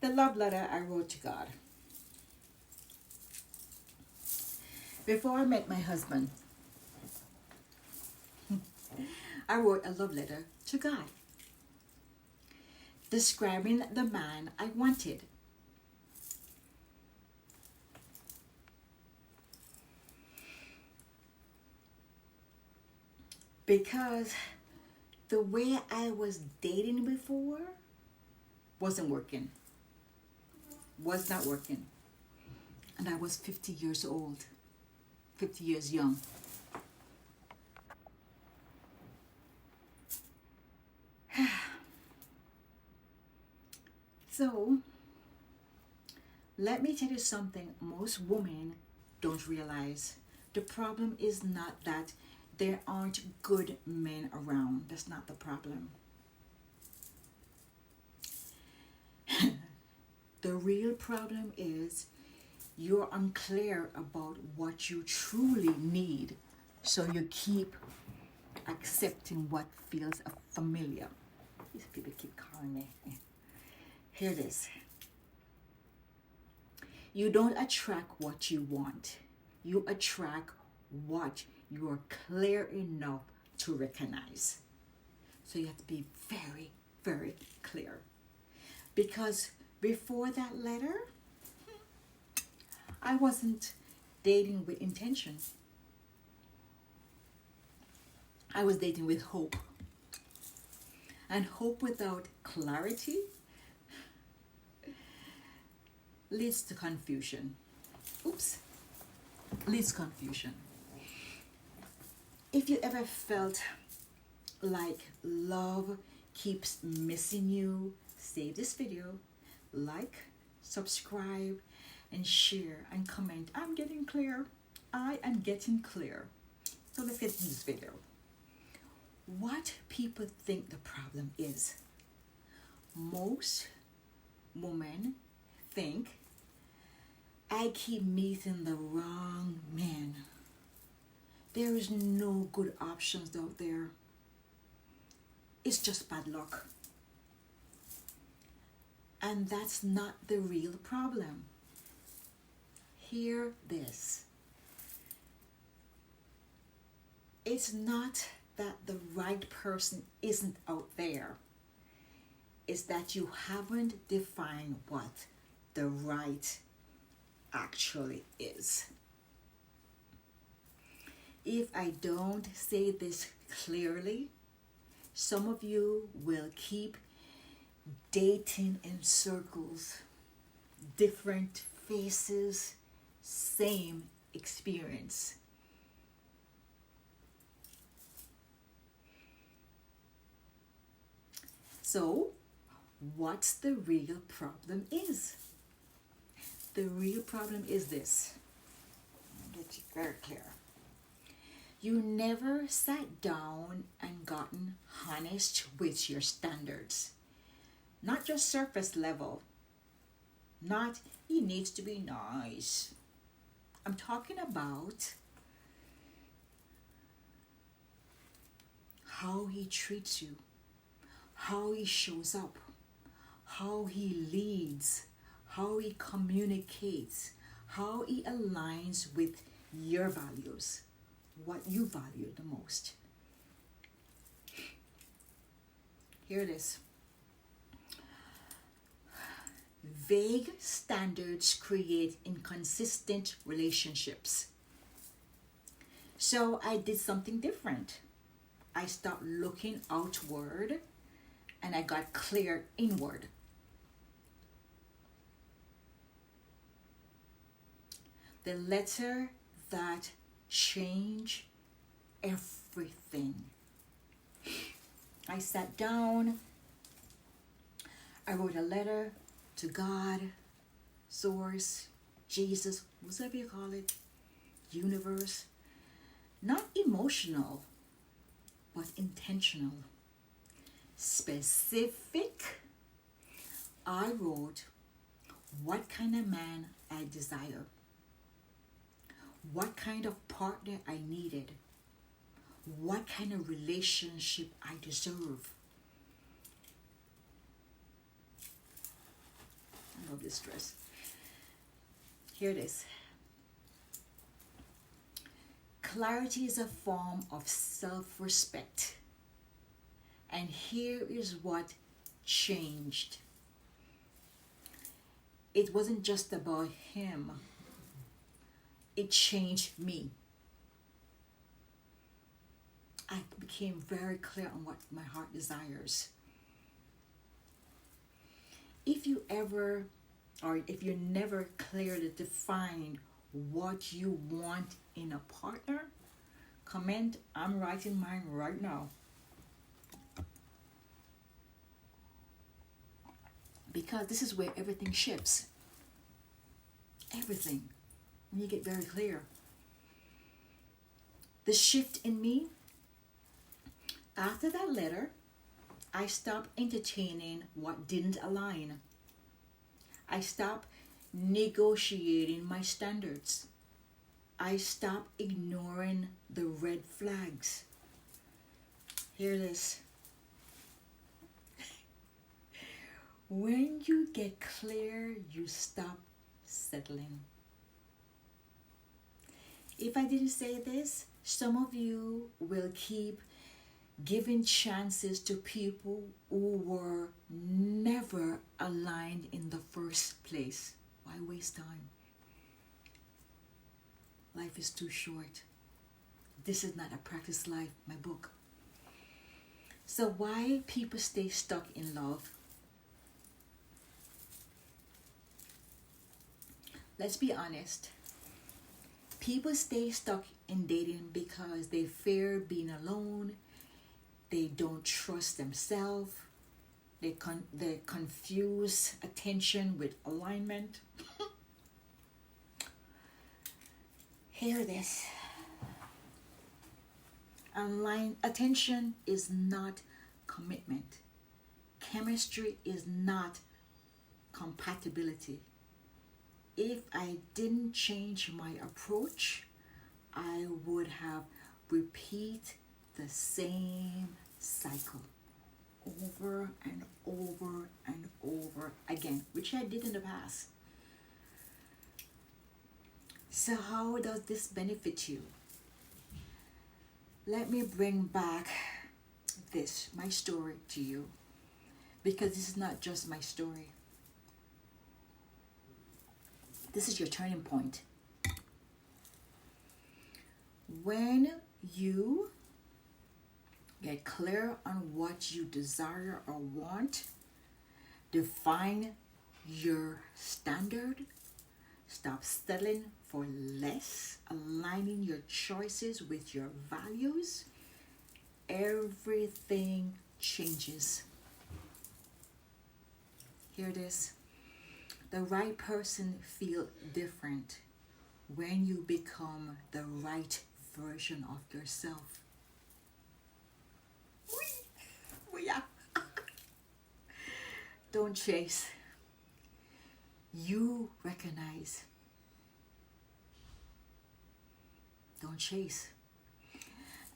The love letter I wrote to God. Before I met my husband, I wrote a love letter to God, describing the man I wanted. Because the way I was dating before wasn't working, was not working. And I was 50 years old, 50 years young. So, let me tell you something most women don't realize. The problem is not that there aren't good men around. That's not the problem. The real problem is you're unclear about what you truly need, so you keep accepting what feels familiar. These people keep calling me. Here it is. You don't attract what you want. You attract what you are clear enough to recognize. So you have to be very, very clear. Because before that letter, I wasn't dating with intention. I was dating with hope. And hope without clarity leads to confusion. Oops. Leads to confusion. If you ever felt like love keeps missing you, save this video, like, subscribe, and share and comment. I'm getting clear. I am getting clear. So let's get into this video. What people think the problem is. Most women think I keep meeting the wrong man. There is no good options out there. It's just bad luck. And that's not the real problem. Hear this. It's not that the right person isn't out there. It's that you haven't defined what the right actually is. If I don't say this clearly, some of you will keep dating in circles, different faces, same experience. So, what's the real problem is? The real problem is this. I'll get you very clear. You never sat down and gotten honest with your standards. Not just surface level. Not, he needs to be nice. I'm talking about how he treats you, how he shows up, how he leads, how he communicates, how he aligns with your values, what you value the most. Here it is. Vague standards create inconsistent relationships. So I did something different. I stopped looking outward and I got clear inward. The letter that changed everything. I sat down. I wrote a letter to God, Source, Jesus, whatever you call it, universe. Not emotional, but intentional. Specific. I wrote what kind of man I desire, what kind of partner I needed, what kind of relationship I deserve. love this dress. Here it is. Clarity is a form of self-respect. And here is what changed. It wasn't just about him. It changed me. I became very clear on what my heart desires. If you ever, or if you're never clearly defined what you want in a partner, comment, I'm writing mine right now. Because this is where everything shifts. Everything. And you get very clear. The shift in me, after that letter, I stopped entertaining what didn't align. I stopped negotiating my standards. I stopped ignoring the red flags. Here it is. When you get clear, you stop settling. If I didn't say this, some of you will keep giving chances to people who were never aligned in the first place. Why waste time? Life is too short. This is not a practice life, my book. So why people stay stuck in love? Let's be honest. People stay stuck in dating because they fear being alone. They don't trust themselves. They confuse attention with alignment. Hear this. Attention is not commitment. Chemistry is not compatibility. If I didn't change my approach, I would have repeat the same cycle over and over and over again, which I did in the past. So how does this benefit you? Let me bring back my story to you, because this is not just my story. This is your turning point. When you get clear on what you desire or want, define your standard, stop settling for less, aligning your choices with your values, everything changes. Hear this. The right person feels different when you become the right version of yourself. Yeah. Don't chase. You recognize. Don't chase.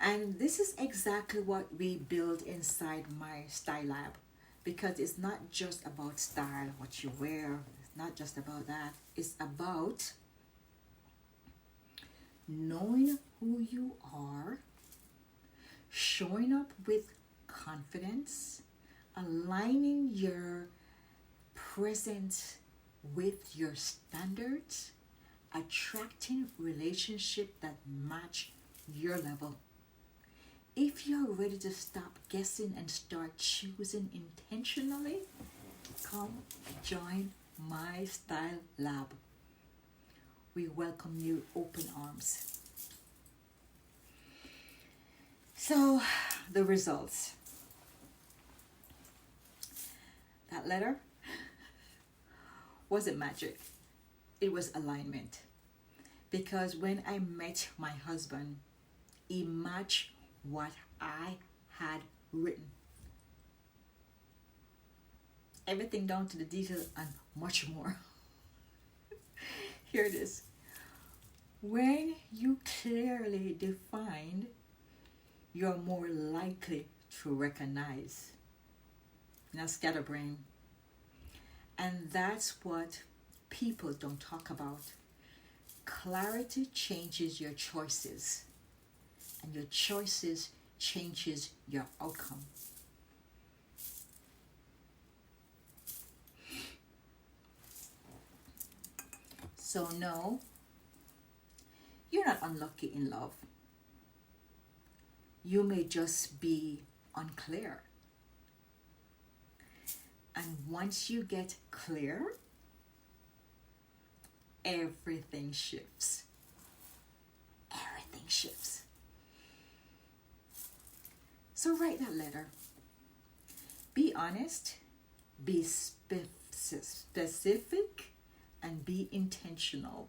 And this is exactly what we build inside my Style Lab, because it's not just about style, what you wear. It's not just about that. It's about knowing who you are, showing up with confidence, aligning your present with your standards, attracting relationships that match your level. If you're ready to stop guessing and start choosing intentionally, come join my Style Lab. We welcome you open arms. So, the results. That letter wasn't magic. It was alignment. Because when I met my husband, he matched what I had written. Everything down to the detail and much more. Here it is. When you clearly define, you're more likely to recognize. Now, scatterbrain. And that's what people don't talk about. Clarity changes your choices, and your choices changes your outcome. So no, you're not unlucky in love. You may just be unclear. And once you get clear, everything shifts. Everything shifts. So write that letter. Be honest, be specific, and be intentional.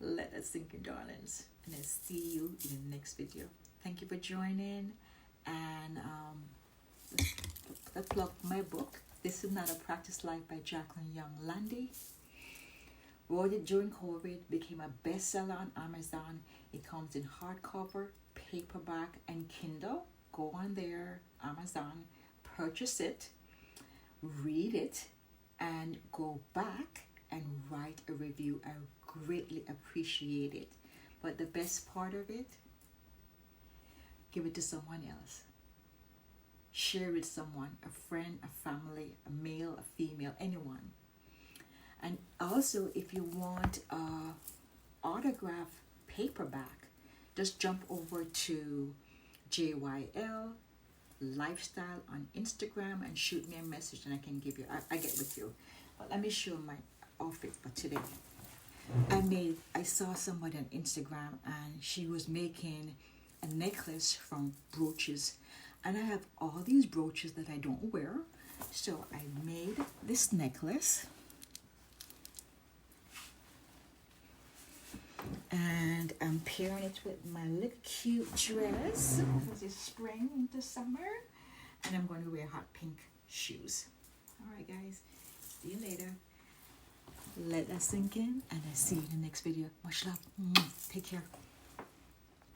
Let us sink in, darlings. And I'll see you in the next video. Thank you for joining. And let's plug my book. This is Not a Practice Life by Jacqueline Young Landy. Wrote it during COVID, became a bestseller on Amazon. It comes in hardcover, paperback, and Kindle. Go on there, Amazon, purchase it, read it, and go back and write a review. I greatly appreciate it. But the best part of it, give it to someone else. Share with someone, a friend, a family, a male, a female, anyone. And also, if you want a autograph paperback, just jump over to JYL Lifestyle on Instagram and shoot me a message, and I can give you, I get with you. But let me show my outfit for today. I saw somebody on Instagram, and she was making a necklace from brooches, and I have all these brooches that I don't wear, so I made this necklace, and I'm pairing it with my little cute dress because it's spring into summer, and I'm going to wear hot pink shoes. All right, guys, see you later. Let that sink in, and I'll see you in the next video. Much love. Take care.